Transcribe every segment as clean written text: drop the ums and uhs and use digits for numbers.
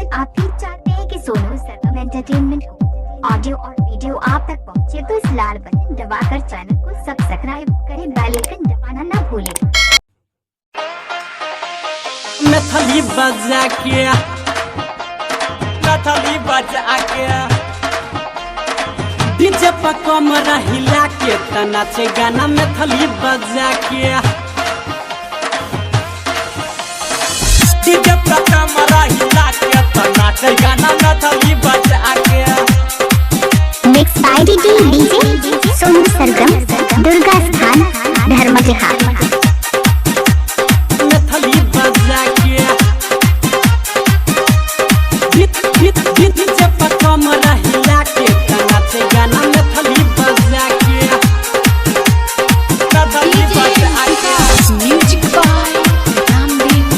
अगर आप भी चाहते हैं कि सोनू सरगम एंटरटेनमेंट को ऑडियो और वीडियो आप तक पहुंचे तो इस लाल बटन दबाकर चैनल को सब्सक्राइब करें, बेल आइकन दबाना ना भूलें। नथली बजा के डीजे पर कमर हिला के नाचे गाना नथली बजा के डीजे पर कमर हिला के नाचे गाना नथली बजा के। मिक्स बाय डीजे सोनू सरगम, दुर्गा स्थान, धर्मजहार। नथली बजा के डीजे पर कमर हिला के नाचे गाना नथली बजा के नथली बजा के। म्यूजिक बाय रामदेव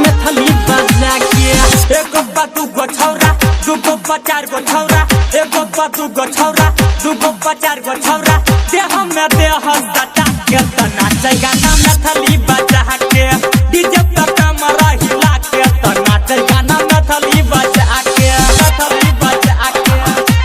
नथली बजा के एगो बा दूगो छौरा, दूगो बा चार गो छौरा, एगो बा दूगो छौरा, दूगो बा चार गो छौरा, देह में देह सटा के नाचे गाना नथली बजा के डीजे पर कमर हिला के नाचे गाना नथली बजा के नथली बजा के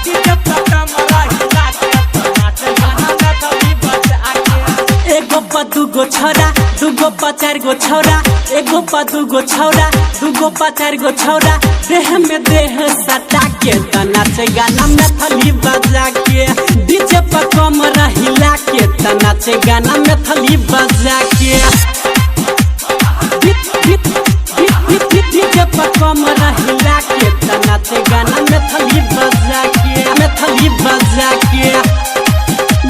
डीजे पर कमर हिला के नाचे गाना नथली बजा के। एगो बा दूगो छौरा, दूगो बा चार गो छौरा, एगो बा दूगो छौरा, दूगो बा चार गो छौरा, देह में देह सटा के नाचे गाना नथली बजा के डीजे पर कमर हिला के नाचे गाना नथली बजा के डीजे पर कमर हिला के नाचे गाना नथली बजा के नथली बजा के।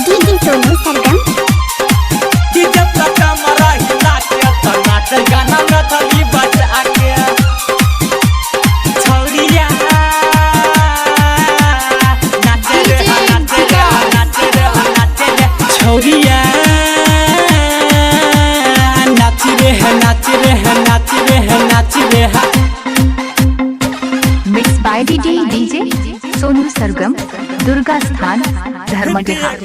डीजे सोनू सरगम, डीजे पर कमर हिला के नाचे गाना नथली बजा के। छौरिया नाचे रे नाचे रे नाचे रे नाचे रे छौरिया नाच रे नाच रे नाच रे नाच रे। मिक्स बाय डीजे सोनू सरगम, दुर्गा स्थान, धर्मजहार।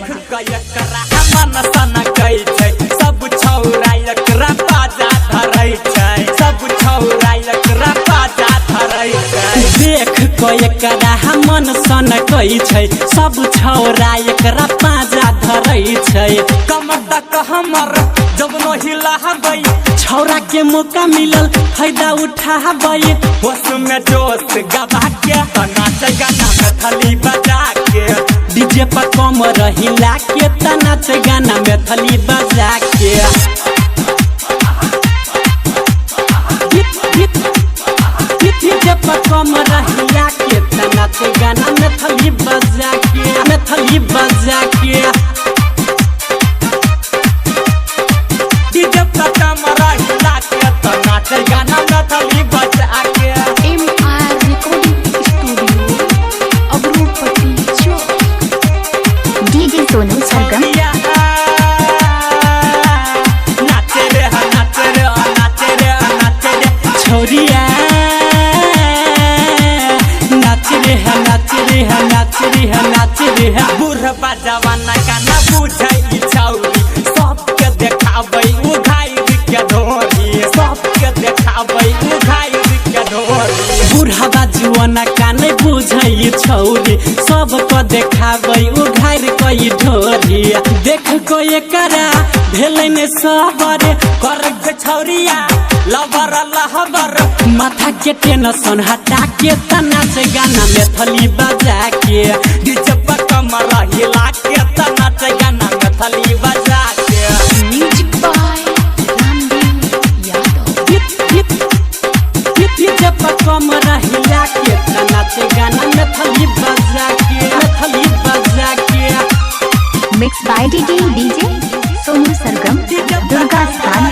मन सन कई छै सब छौरा एकरा बाजा धरै छै, सब छौरा एकरा बाजा धरै छै। देख को एकरा मन सन कई छै सब छौरा एकरा बाजा धरै छै। कमर तक हमर जब न हिलाबै छौरा के मौका मिलल फायदा उठाबै, होश में जोश गवा के नाचे गाना नथली बजा के डीजे पर कमर हिला के नाचे गाना नथली बजा के। डीजे पर कमर हिला के नाचे गाना नथली बजा के नथली बजा के। डीजे पर कमर हिला के नाचे गाना नथली बजा के। MR रिकॉर्डिंग स्टूडियो, अबरूपति चौक। डीजे सोनू सरगम, नाचे रे नाचे रे नाचे रे नाचे रे छौरिया नाच रे नाच रे नाच रे नाच रे। बूढ़बा जवाना गाना बुझै छौरी सबके देखाबै उघाई के ढोरी, सबके देखाबै उघाई के ढोरी। बूढ़बा जुआना काने बुझै छौरी सबको देखाबै उघाई के ढोरी। देख को एकरा भेलै ने सबर कर के छौरिया लबर लहबर, माथा के टेंशन हटा के नाचे गाना नथली बजा के डीजे पर कमर हिला के नाचे गाना नथली बजा के। Music by Ramdev Yadav. DJ पर कमर हिला के नाचे गाना नथली बजा के नथली बजा के। मिक्स बाय डीजे सोनू सरगम, दुर्गा स्थान,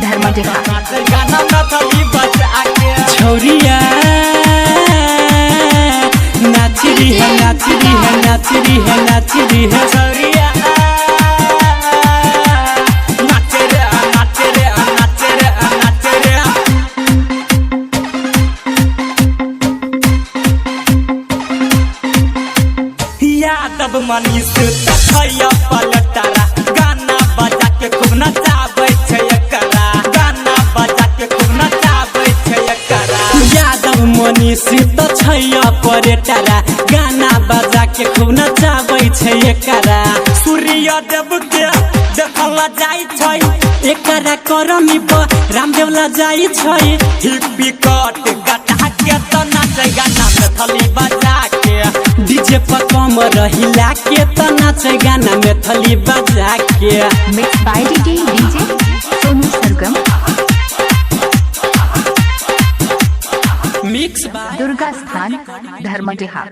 धर्मजहार। गाना नथली बजा के छौरिया नाच री है नाच री है नाच री है नाच री है छौरिया नाच रे नाच रे नाच रे नाच रे। यादव मनीष तखैया पलटारा गाना बजा के खूब नचाबै छै एकरा, गाना बजा के खूब नचाबै छै एकरा। मिसी त छैया परेटारा गाना बजा के खूब नचाबै छै एकरा सूर्य देव के देखला जाइ छै एकरा करमी पर रामदेव ला जाइ छै हिप्पी कट गटा के त नाचै गाना में थली बजा के डीजे पर कम रहिला के त नाचै गाना में थली बजा के mix by DJ Sonu Sargam mix by Durga Sthan धर्मजहा।